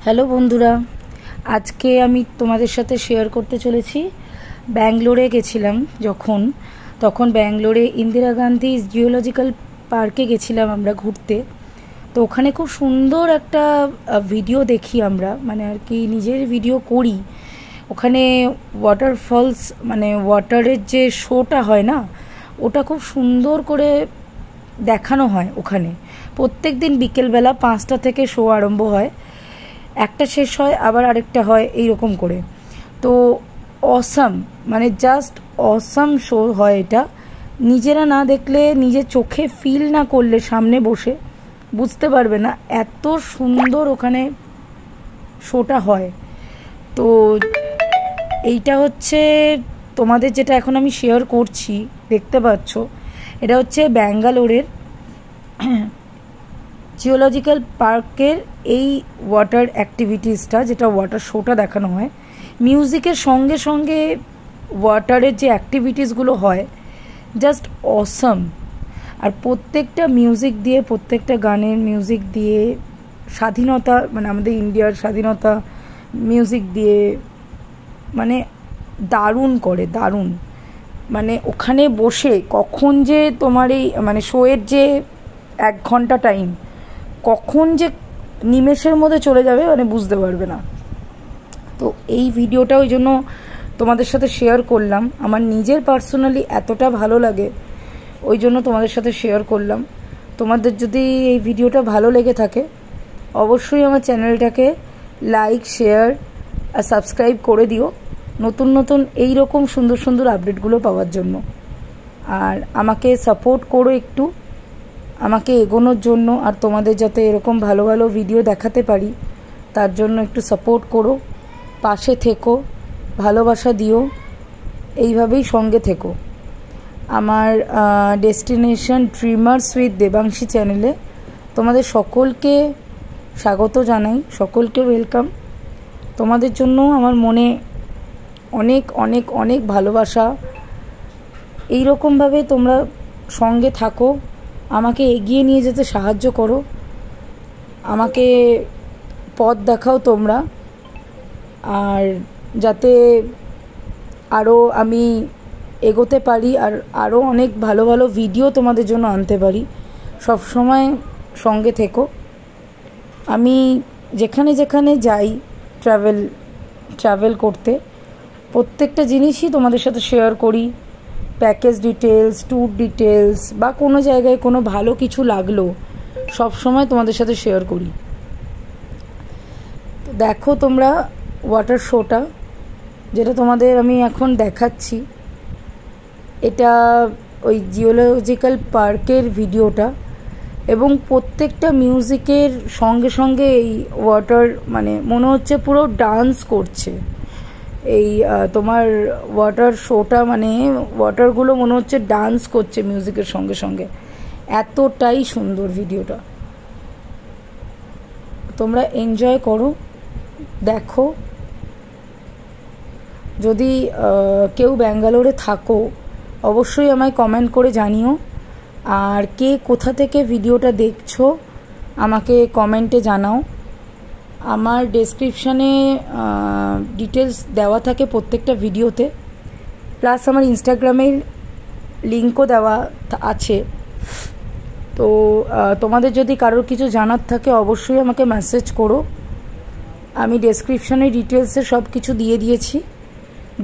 Hello বন্ধুরা, আজকে আমি তোমাদের সাথে শেয়ার করতে চলেছি ব্যাঙ্গালোরে গেছিলাম তখন ব্যাঙ্গালোরে ইন্দিরা গান্ধী জিওলজিক্যাল পার্কে গেছিলাম আমরা ঘুরতে। তো ওখানে খুব সুন্দর একটা ভিডিও দেখি আমরা, মানে আর কি নিজের ভিডিও করি। ওখানে ওয়াটারফলস মানে ওয়াটারের যে শোটা হয় না, ওটা খুব সুন্দর করে দেখানো হয় ওখানে। প্রত্যেক দিন বিকেলবেলা 5টা থেকে শো আরম্ভ হয়, একটা শেষ হয় আবার আরেকটা হয়, এইরকম করে। তো অসাম, মানে জাস্ট অসাম শো হয় এটা। নিজেরা না দেখলে, নিজের চোখে ফিল না করলে, সামনে বসে বুঝতে পারবে না এত সুন্দর ওখানে শোটা হয়। তো এইটা হচ্ছে তোমাদের যেটা এখন আমি শেয়ার করছি, দেখতে পাচ্ছ, এটা হচ্ছে ব্যাঙ্গালোরের জিওলজিক্যাল পার্কের এই ওয়াটার অ্যাক্টিভিটিসটা, যেটা ওয়াটার শোটা দেখানো হয়। মিউজিকের সঙ্গে সঙ্গে ওয়াটারের যে অ্যাক্টিভিটিসগুলো হয়, জাস্ট অসাম। আর প্রত্যেকটা মিউজিক দিয়ে, প্রত্যেকটা গানের মিউজিক দিয়ে, স্বাধীনতা মানে আমাদের ইন্ডিয়ার স্বাধীনতা মিউজিক দিয়ে, মানে দারুণ করে, দারুণ। মানে ওখানে বসে কখন যে তোমার এই মানে শোয়ের যে 1 ঘন্টা টাইম কখন যে নিমেষের মধ্যে চলে যাবে, মানে বুঝতে পারবে না। তো এই ভিডিওটা ওই জন্য তোমাদের সাথে শেয়ার করলাম। আমার নিজের পার্সোনালি এতটা ভালো লাগে, ওই জন্য তোমাদের সাথে শেয়ার করলাম। তোমাদের যদি এই ভিডিওটা ভালো লেগে থাকে, অবশ্যই আমার চ্যানেলটাকে লাইক, শেয়ার আর সাবস্ক্রাইব করে দিও, নতুন নতুন এই রকম সুন্দর সুন্দর আপডেটগুলো পাওয়ার জন্য। আর আমাকে সাপোর্ট করো একটু, আমাকে এগোনোর জন্য, আর তোমাদের যাতে এরকম ভালো ভালো ভিডিও দেখাতে পারি তার জন্য একটু সাপোর্ট করো, পাশে থেকো, ভালোবাসা দিও, এইভাবেই সঙ্গে থেকো। আমার ডেস্টিনেশন ড্রিমার্স উইথ দেবাংশী চ্যানেলে তোমাদের সকলকে স্বাগত জানাই, সকলকে ওয়েলকাম। তোমাদের জন্য আমার মনে অনেক অনেক অনেক ভালোবাসা। এই রকমভাবে তোমরা সঙ্গে থাকো, আমাকে এগিয়ে নিয়ে যেতে সাহায্য করো, আমাকে পথ দেখাও তোমরা, আর যাতে আরও আমি এগোতে পারি আর আরও অনেক ভালো ভালো ভিডিও তোমাদের জন্য আনতে পারি। সব সময় সঙ্গে থেকো। আমি যেখানে যেখানে যাই ট্রাভেল করতে, প্রত্যেকটা জিনিসই তোমাদের সাথে শেয়ার করি। প্যাকেজ ডিটেলস, ট্যুর ডিটেলস, বা কোনো জায়গায় কোনো ভালো কিছু লাগলো, সব সময় তোমাদের সাথে শেয়ার করি। তো দেখো তোমরা ওয়াটার শোটা, যেটা তোমাদের আমি এখন দেখাচ্ছি, এটা ওই জিওলজিক্যাল পার্কের ভিডিওটা। এবং প্রত্যেকটা মিউজিকের সঙ্গে সঙ্গে এই ওয়াটার, মানে মনে হচ্ছে পুরো ডান্স করছে। এই তোমার ওয়াটার শোটা, মানে ওয়াটারগুলো মনে হচ্ছে ডান্স করছে মিউজিকের সঙ্গে সঙ্গে। এতটাই সুন্দর ভিডিওটা, তোমরা এনজয় করো, দেখো। যদি কেউ ব্যাঙ্গালোরে থাকো, অবশ্যই আমায় কমেন্ট করে জানিও। আর কে কোথা থেকে ভিডিওটা দেখছো আমাকে কমেন্টে জানাও। আমার ডেসক্রিপশানে ডিটেলস দেওয়া থাকে প্রত্যেকটা ভিডিওতে, প্লাস আমার ইনস্টাগ্রামের লিঙ্কও দেওয়া আছে। তো তোমাদের যদি কারোর কিছু জানার থাকে, অবশ্যই আমাকে মেসেজ করো। আমি ডেসক্রিপশানে ডিটেলসে সব কিছু দিয়ে দিয়েছি,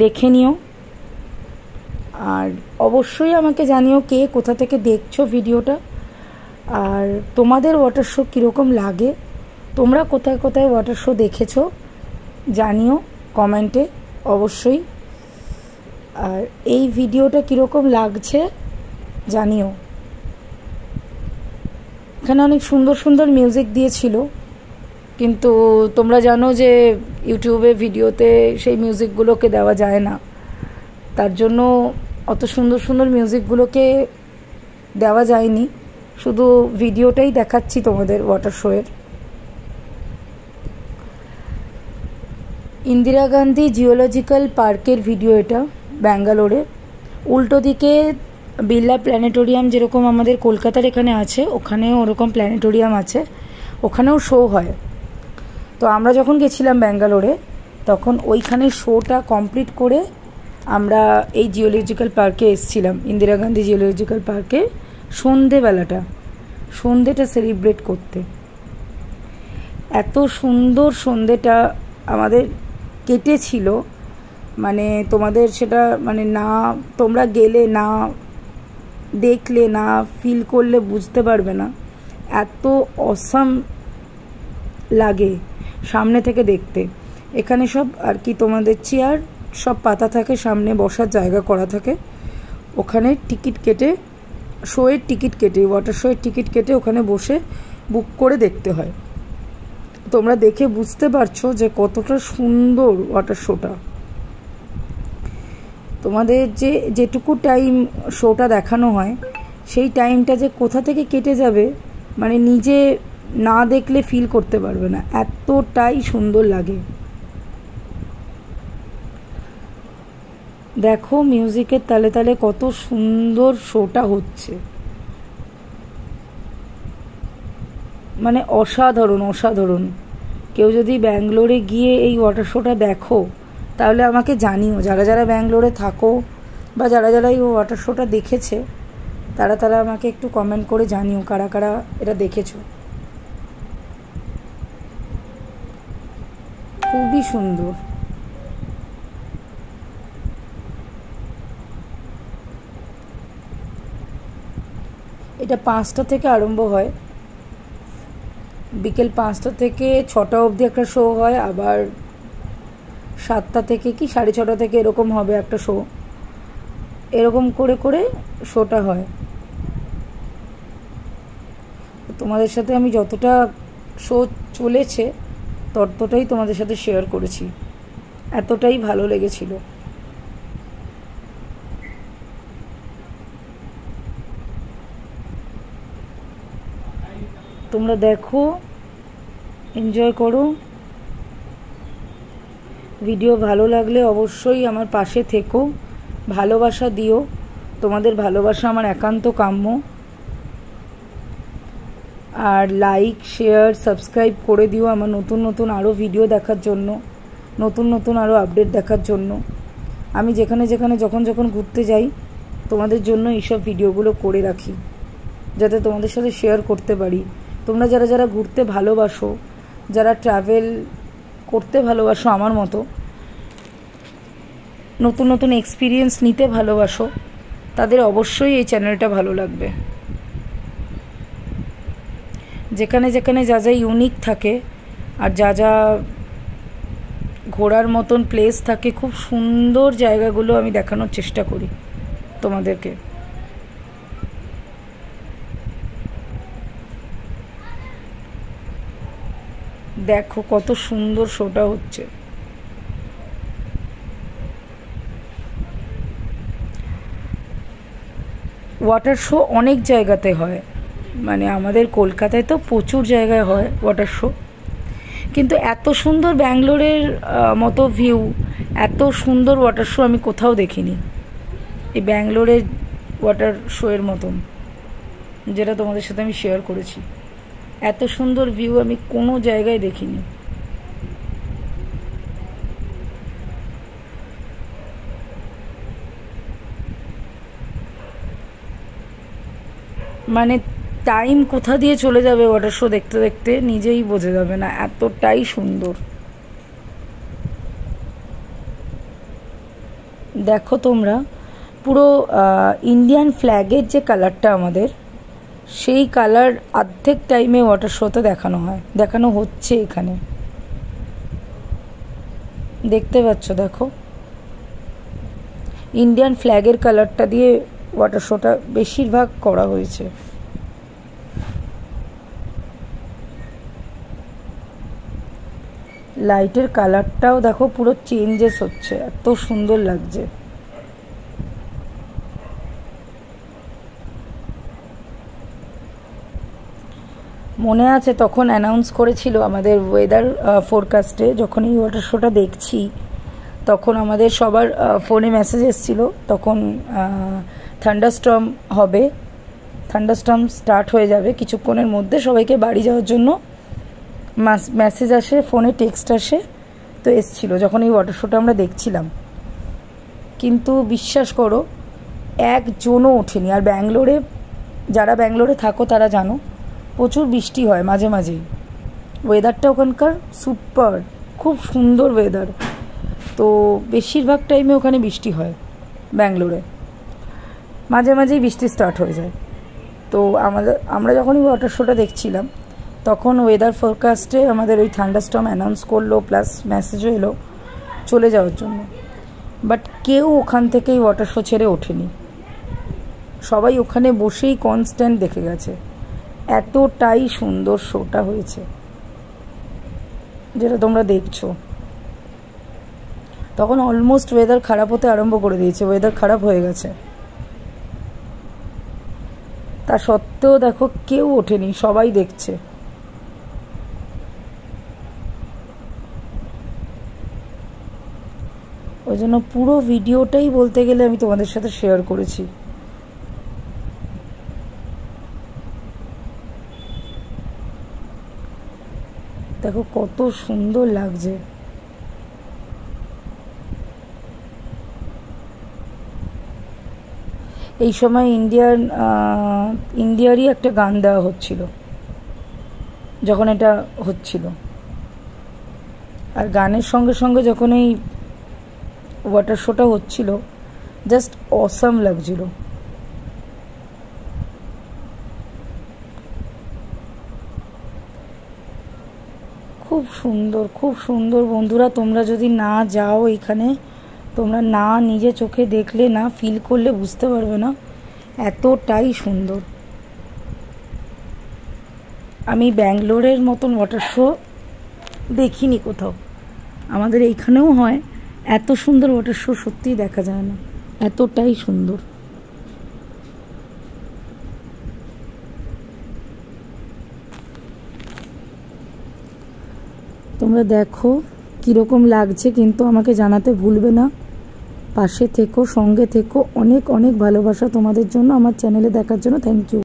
দেখে নিও। আর অবশ্যই আমাকে জানিও কে কোথা থেকে দেখছো ভিডিওটা, আর তোমাদের ওয়াটার শো কীরকম লাগে, তোমরা কোথায় কোথায় ওয়াটার শো দেখেছো জানিও কমেন্টে অবশ্যই। আর এই ভিডিওটা কীরকম লাগছে জানিও। এখানে অনেক সুন্দর সুন্দর মিউজিক দিয়েছিল, কিন্তু তোমরা জানো যে ইউটিউবে ভিডিওতে সেই মিউজিকগুলোকে দেওয়া যায় না, তার জন্য অত সুন্দর সুন্দর মিউজিকগুলোকে দেওয়া যায়নি, শুধু ভিডিওটাই দেখাচ্ছি তোমাদের ওয়াটার শোয়ের। ইন্দিরা গান্ধী জিওলজিক্যাল পার্কের ভিডিও এটা, ব্যাঙ্গালোরে। উল্টো দিকে বিড়লা প্ল্যানেটোরিয়াম, যেরকম আমাদের কলকাতার এখানে আছে, ওখানেও ওরকম প্ল্যানেটোরিয়াম আছে, ওখানেও শো হয়। তো আমরা যখন গেছিলাম ব্যাঙ্গালোরে তখন ওইখানে শোটা কমপ্লিট করে আমরা এই জিওলজিক্যাল পার্কে এসেছিলাম, ইন্দিরা গান্ধী জিওলজিক্যাল পার্কে সন্ধেটা সেলিব্রেট করতে। এত সুন্দর সন্ধেটা আমাদের কেটেছিল, মানে তোমাদের সেটা মানে না তোমরা গেলে না দেখলে না ফিল করলে বুঝতে পারবে না। এত অসাম লাগে সামনে থেকে দেখতে। এখানে সব আর কি তোমাদের চেয়ার সব পাতা থাকে, সামনে বসার জায়গা করা থাকে, ওখানে টিকিট কেটে ওয়াটার শোয়ের টিকিট কেটে ওখানে বসে বুক করে দেখতে হয়। তোমরা দেখে বুঝতে পারছো যে কতটা সুন্দর ওয়াটার শোটা। তোমাদের যেটুকু টাইম শোটা দেখানো হয় সেই টাইমটা যে কোথা থেকে কেটে যাবে মানে নিজে না দেখলে ফিল করতে পারবে না, এতটাই সুন্দর লাগে। দেখো মিউজিকের তালে তালে কত সুন্দর শোটা হচ্ছে, মানে অসাধারণ। কেউ যদি ব্যাঙ্গালোরে গিয়ে এই ওয়াটার শোটা দেখো তাহলে আমাকে জানিও, যারা ব্যাঙ্গালোরে থাকো বা যারা এই ওয়াটার শোটা দেখেছে তারা আমাকে একটু কমেন্ট করে জানিও কারা এটা দেখেছো। খুবই সুন্দর। এটা 5টা থেকে আরম্ভ হয়, বিকেল 5টা থেকে 6টা অবধি একটা শো হয়, আবার 7টা থেকে কি 6:30 থেকে এরকম হবে একটা শো। এরকম করে শোটা হয়। তোমাদের সাথে আমি যতটা শো চলেছে ততটাই তোমাদের সাথে শেয়ার করেছি, এতটাই ভালো লেগেছিল। তোমরা দেখো, এনজয় করো। ভিডিও ভালো লাগলে অবশ্যই আমার পাশে থেকো, ভালোবাসা দিও। তোমাদের ভালোবাসা আমার একান্ত কাম্য। আর লাইক শেয়ার সাবস্ক্রাইব করে দিও আমার নতুন আরও ভিডিও দেখার জন্য, নতুন আরও আপডেট দেখার জন্য। আমি যেখানে যখন ঘুরতে যাই তোমাদের জন্য এইসব ভিডিওগুলো করে রাখি, যাতে তোমাদের সাথে শেয়ার করতে পারি। তোমরা যারা ঘুরতে ভালোবাসো, যারা ট্রাভেল করতে ভালোবাসো আমার মতো, নতুন এক্সপিরিয়েন্স নিতে ভালোবাসো, তাদের অবশ্যই এই চ্যানেলটা ভালো লাগবে। যেখানে যা ইউনিক থাকে আর যা ঘোরার মতন প্লেস থাকে, খুব সুন্দর জায়গাগুলো আমি দেখানোর চেষ্টা করি তোমাদেরকে। দেখো কত সুন্দর শোটা হচ্ছে। ওয়াটার শো অনেক জায়গাতে হয়, মানে আমাদের কলকাতায় তো প্রচুর জায়গায় হয় ওয়াটার শো, কিন্তু এত সুন্দর ব্যাঙ্গালোরের মতো ভিউ, এত সুন্দর ওয়াটার শো আমি কোথাও দেখিনি এই ব্যাঙ্গালোরের ওয়াটার শোয়ের মতন, যেটা তোমাদের সাথে আমি শেয়ার করেছি। এত সুন্দর ভিউ আমি কোনো জায়গায় দেখিনি। মানে টাইম কোথা দিয়ে চলে যাবে ওয়াটার শো দেখতে দেখতে নিজেই বোঝা যাবে না, এতটাই সুন্দর। দেখো তোমরা, পুরো ইন্ডিয়ান ফ্ল্যাগের যে কালারটা আমাদের, সেই কালার অর্ধেক টাইমে ওয়াটার শোতে দেখানো হচ্ছে। এখানে দেখতে পাচ্ছ, দেখো ইন্ডিয়ান ফ্ল্যাগের কালারটা দিয়ে ওয়াটার শোটা বেশিরভাগ করা হয়েছে। লাইটের কালারটাও দেখো পুরো চেঞ্জেস হচ্ছে, এত সুন্দর লাগছে। মনে আছে তখন অ্যানাউন্স করেছিল আমাদের ওয়েদার ফোরকাস্টে, যখন এই ওয়াটার শোটা দেখছি তখন আমাদের সবার ফোনে মেসেজ এসেছিল, তখন থান্ডারস্টর্ম হবে, থান্ডারস্টর্ম স্টার্ট হয়ে যাবে কিছুক্ষণের মধ্যে, সবাইকে বাড়ি যাওয়ার জন্য মেসেজ আসে, ফোনে টেক্সট আসে, তো এসছিল যখন এই ওয়াটার শোটা আমরা দেখছিলাম। কিন্তু বিশ্বাস করো একজনও ওঠেনি। আর ব্যাঙ্গালোরে, যারা ব্যাঙ্গালোরে থাকো তারা জানো প্রচুর বৃষ্টি হয় মাঝে মাঝেই। ওয়েদারটা ওখানকার সুপার, খুব সুন্দর ওয়েদার। তো বেশিরভাগ টাইমে ওখানে বৃষ্টি হয় ব্যাঙ্গালোরে, মাঝে মাঝেই বৃষ্টি স্টার্ট হয়ে যায়। তো আমরা যখনই ওয়াটার শোটা দেখছিলাম তখন ওয়েদার ফোরকাস্টে আমাদের ওই থান্ডারস্টর্ম অ্যানাউন্স করলো, প্লাস মেসেজও এলো চলে যাওয়ার জন্য। বাট কেউ ওখান থেকেই ওয়াটার শো ছেড়ে ওঠেনি, সবাই ওখানে বসেই কনস্ট্যান্ট দেখে গেছে। এতটাই সুন্দর শোটা হয়েছে যেটা তোমরা দেখছো। তখন অলমোস্ট ওয়েদার খারাপ হতে আরম্ভ করে দিয়েছে, ওয়েদার খারাপ হয়ে গেছে, তা সত্ত্বেও দেখো কেউ ওঠেনি, সবাই দেখছে। ওই জন্য পুরো ভিডিওটাই বলতে গেলে আমি তোমাদের সাথে শেয়ার করেছি। দেখো কত সুন্দর লাগছে। এই সময় ইন্ডিয়ারই একটা গান দেওয়া হচ্ছিল যখন এটা হচ্ছিল। আর গানের সঙ্গে সঙ্গে যখন এই ওয়াটার শোটা হচ্ছিল জাস্ট অসাম লাগছিল। খুব সুন্দর, খুব সুন্দর। বন্ধুরা তোমরা যদি না যাও এখানে, তোমরা না নিজে চোখে দেখলে, না ফিল করলে বুঝতে পারবে না এতটাই সুন্দর। আমি ব্যাঙ্গালোরের মতন ওয়াটার শো দেখিনি কোথাও। আমাদের এইখানেও হয়, এত সুন্দর ওয়াটার শো সত্যিই দেখা যায় না, এতটাই সুন্দর। তোমরা দেখো কীরকম লাগছে, কিন্তু আমাকে জানাতে ভুলবে না। পাশে থেকো, সঙ্গে থেকো। অনেক অনেক ভালোবাসা তোমাদের জন্য, আমার চ্যানেলে দেখার জন্য। Thank you.